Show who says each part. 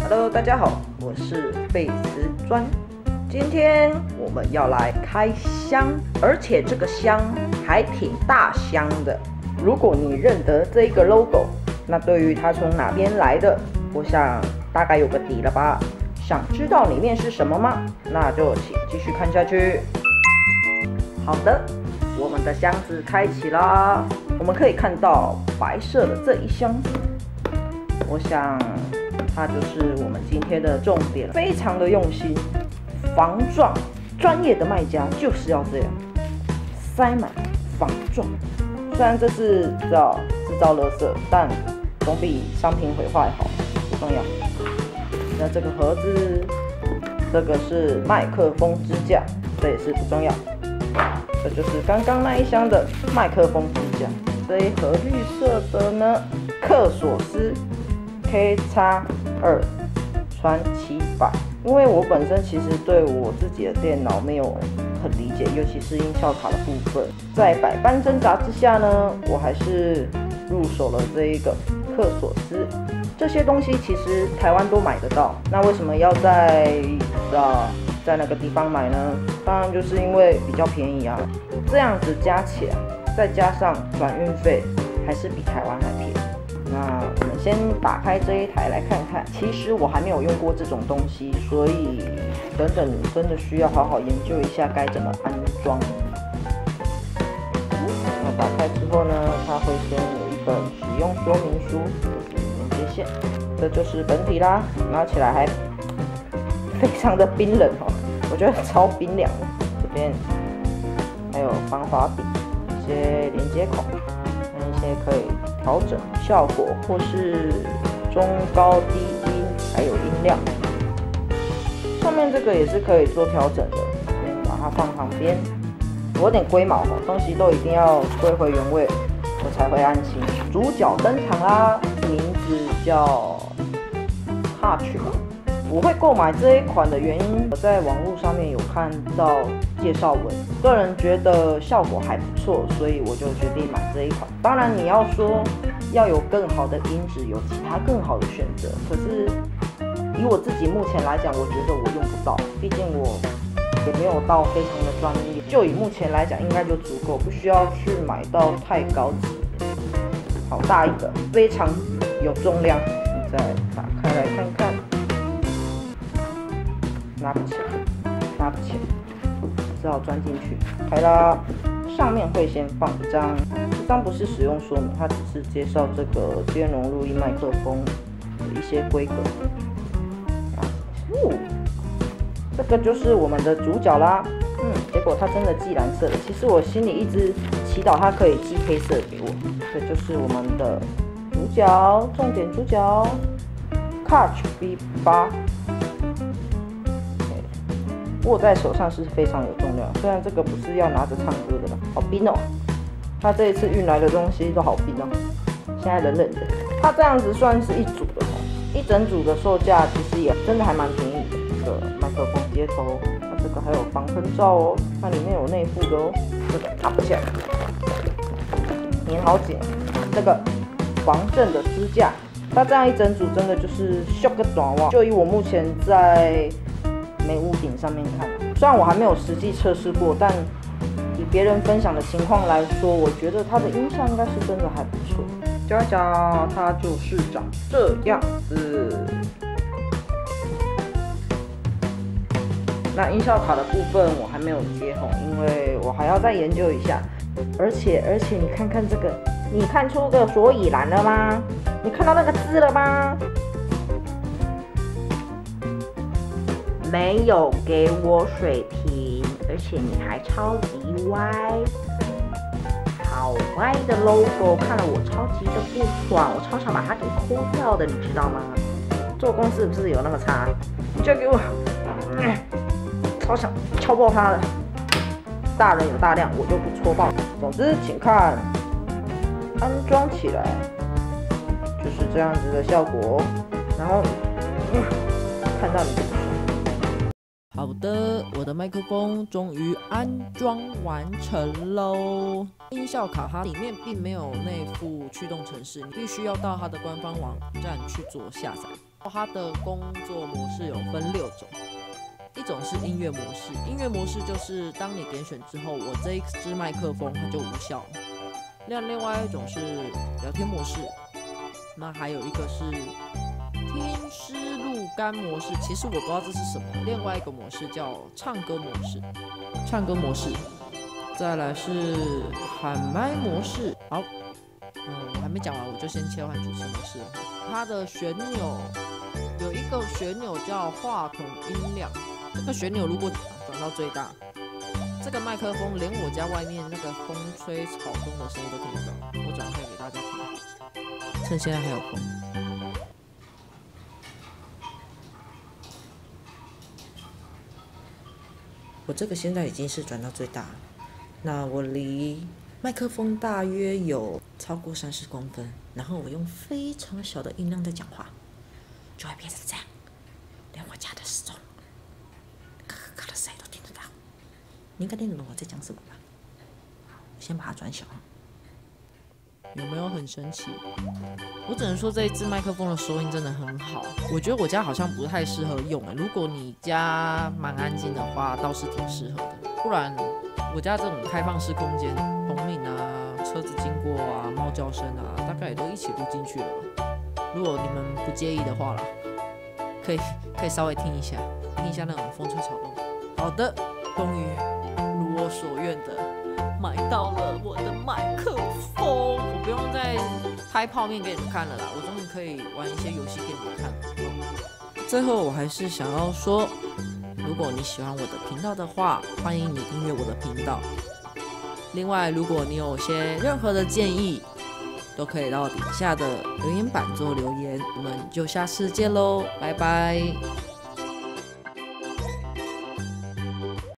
Speaker 1: Hello， 大家好，我是贝瓷砖。今天我们要来开箱，而且这个箱还挺大箱的。如果你认得这个 logo， 那对于它从哪边来的，我想大概有个底了吧？想知道里面是什么吗？那就请继续看下去。好的，我们的箱子开启啦。我们可以看到白色的这一箱子，我想它就是我们今天的重点，非常的用心，防撞，专业的卖家就是要这样，塞满防撞。虽然这是制造垃圾，但总比商品毁坏好，不重要。那这个盒子，这个是麦克风支架，这也是不重要。这就是刚刚那一箱的麦克风支架。这一盒绿色的呢，克索斯 KX2 传奇版。因为我本身其实对我自己的电脑没有很理解，尤其是音效卡的部分，在百般挣扎之下呢，我还是入手了这一个克索斯。这些东西其实台湾都买得到，那为什么要在那个地方买呢？当然就是因为比较便宜啊。这样子加起来，再加上转运费，还是比台湾还便宜。那我们先打开这一台来看看。其实我还没有用过这种东西，所以等真的需要好好研究一下该怎么安装。那打开之后呢，它会先有一本使用说明书，就是连接线，这就是本体啦。拿起来还非常的冰冷哦，我觉得超冰凉的。这边还有防滑笔，一些连接孔，跟一些可以调整效果或是中高低音，还有音量。上面这个也是可以做调整的，先把它放旁边。我有点龟毛哦，东西都一定要归回原位，我才会安心。主角登场啦，名字叫 Touch 吧。我会购买这一款的原因，我在网络上面有看到介绍文，个人觉得效果还不错，所以我就决定买这一款。当然，你要说要有更好的音质，有其他更好的选择，可是以我自己目前来讲，我觉得我用不到，毕竟我也没有到非常的专业。就以目前来讲，应该就足够，不需要去买到太高级。好大一个，非常有重量。你再打开来看看。拿不起来，只好钻进去。开啦，上面会先放一张，这张不是使用说明，它只是介绍这个兼容录音麦克风的一些规格。这个就是我们的主角啦。结果它真的寄蓝色的，其实我心里一直祈祷它可以寄黑色给我。这就是我们的主角，重点主角 Touch V8。握在手上是非常有重量，虽然这个不是要拿着唱歌的啦，好冰哦！它这一次运来的东西都好冰哦，现在冷冷的。它这样子算是一组的哦，一整组的售价其实也真的还蛮便宜的。这个麦克风接头，它这个还有防喷罩哦，它里面有内附的哦，这个拿不起来，粘好紧。这个防震的支架，它这样一整组真的就是秀个短袜。就以我目前在没屋顶上面看，虽然我还没有实际测试过，但以别人分享的情况来说，我觉得它的音效应该是真的还不错。加加它就是长这样子。那音效卡的部分我还没有接红，因为我还要再研究一下。而且你看看这个，你看出个所以然了吗？你看到那个字了吗？没有给我水平，而且你还超级歪，好歪的 logo， 看了我超级的不爽，我超想把它给抠掉的，你知道吗？做工是不是有那么差？你就给我，超想敲爆它的。大人有大量，我就不戳爆。总之，请看安装起来就是这样子的效果，然后看到你就不爽。
Speaker 2: 好的，我的麦克风终于安装完成喽。音效卡它里面并没有内附驱动程式，你必须要到它的官方网站去做下载。它的工作模式有分6种，一种是音乐模式，音乐模式就是当你点选之后，我这一支麦克风它就无效。另外一种是聊天模式，那还有一个是听湿录干模式，其实我不知道这是什么。另外一个模式叫唱歌模式，再来是喊麦模式。好，我还没讲完，我就先切换主持模式了。它的旋钮有一个旋钮叫话筒音量，这个旋钮如果转到最大，这个麦克风连我家外面那个风吹草动的声音都听不到。我转开给大家听，趁现在还有风。我这个现在已经是转到最大，那我离麦克风大约有超过30公分，然后我用非常小的音量在讲话，就会变成这样，连我家的时钟咔咔咔的声音都听得到。你应该听得懂我在讲什么吧？我先把它转小，有没有很神奇？我只能说这一支麦克风的收音真的很好，我觉得我家好像不太适合用如果你家蛮安静的话，倒是挺适合的。不然我家这种开放式空间，虫鸣啊、车子经过啊、猫叫声啊，大概也都一起录进去了吧。如果你们不介意的话啦，可以稍微听一下那种风吹草动。好的，终于如我所愿的买到了我的麦克风，我不用再拍泡面给你们看了啦，我终于可以玩一些游戏给你们看了。最后我还是想要说，如果你喜欢我的频道的话，欢迎你订阅我的频道。另外，如果你有些任何的建议，都可以到底下的留言板做留言。我们就下次见喽，拜拜。